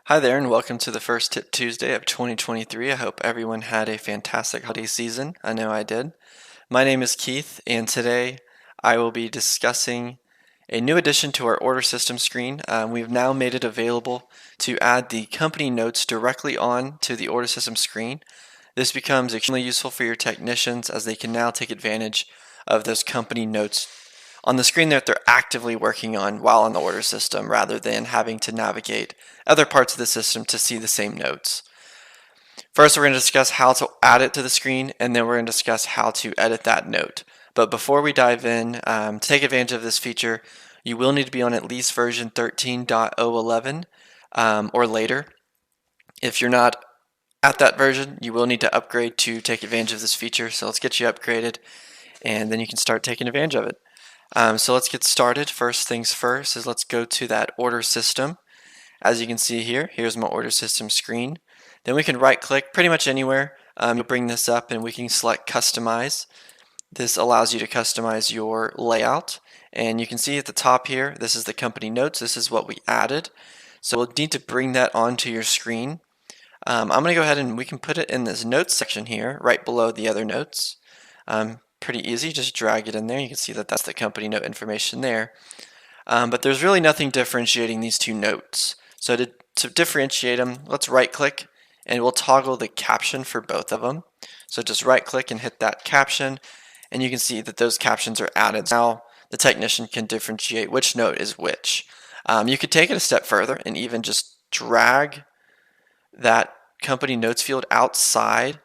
Hi there, and welcome to the first Tip Tuesday of 2023. I hope everyone had a fantastic holiday season. I know I did. My name is Keith, and today I will be discussing a new addition to our order system screen. We've now made it available to add the company notes directly on to the order system screen. This becomes extremely useful for your technicians as they can now take advantage of those company notes on the screen that they're actively working on while on the order system rather than having to navigate other parts of the system to see the same notes. First, we're going to discuss how to add it to the screen, and then we're going to discuss how to edit that note. But before we dive in, to take advantage of this feature, you will need to be on at least version 13.011 or later. If you're not at that version, you will need to upgrade to take advantage of this feature. So let's get you upgraded, and then you can start taking advantage of it. So let's get started. First things first is let's go to that order system. As you can see here, here's my order system screen. Then we can right click pretty much anywhere. You'll bring this up and we can select customize. This allows you to customize your layout. And you can see at the top here, this is the company notes. This is what we added. So we'll need to bring that onto your screen. I'm going to go ahead and we can put it in this notes section here, right below the other notes. Pretty easy, just drag it in there. You can see that that's the company note information there. But there's really nothing differentiating these two notes. So to differentiate them, let's right click and we'll toggle the caption for both of them. So just right click and hit that caption, and you can see that those captions are added. Now the technician can differentiate which note is which. You could take it a step further and even just drag that company notes field outside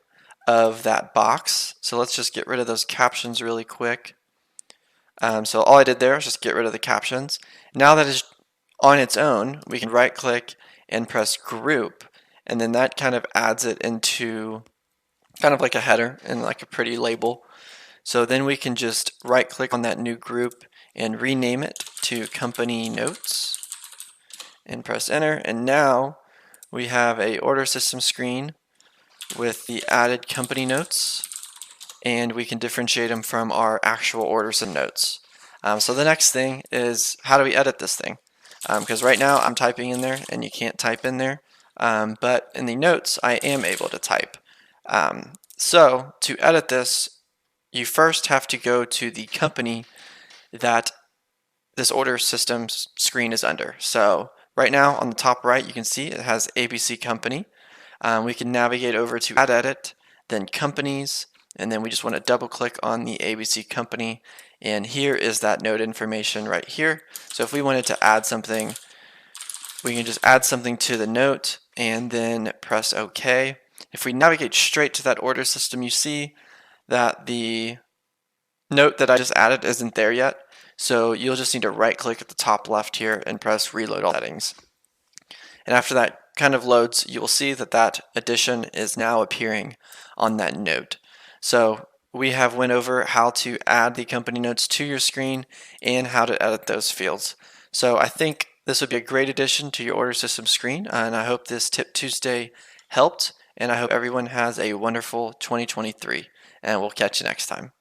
of that box. So let's just get rid of those captions really quick. So all I did there is just get rid of the captions. Now that is on its own, we can right click and press group, and then that kind of adds it into kind of like a header and like a pretty label. So then we can just right click on that new group and rename it to company notes and press enter, and now we have a order system screen with the added company notes, and we can differentiate them from our actual orders and notes. So the next thing is, how do we edit this thing? Because right now I'm typing in there and you can't type in there, but in the notes I am able to type. So to edit this, you first have to go to the company that this order system screen is under. So right now on the top right you can see it has ABC Company. We can navigate over to Add Edit, then Companies, and then we just want to double click on the ABC Company, and here is that note information right here. So if we wanted to add something, we can just add something to the note and then press OK. If we navigate straight to that order system, you see that the note that I just added isn't there yet. So you'll just need to right click at the top left here and press Reload All Settings. And after that kind of loads, you will see that that addition is now appearing on that note. So we have went over how to add the company notes to your screen and how to edit those fields. So I think this would be a great addition to your order system screen, and I hope this Tip Tuesday helped, and I hope everyone has a wonderful 2023, and we'll catch you next time.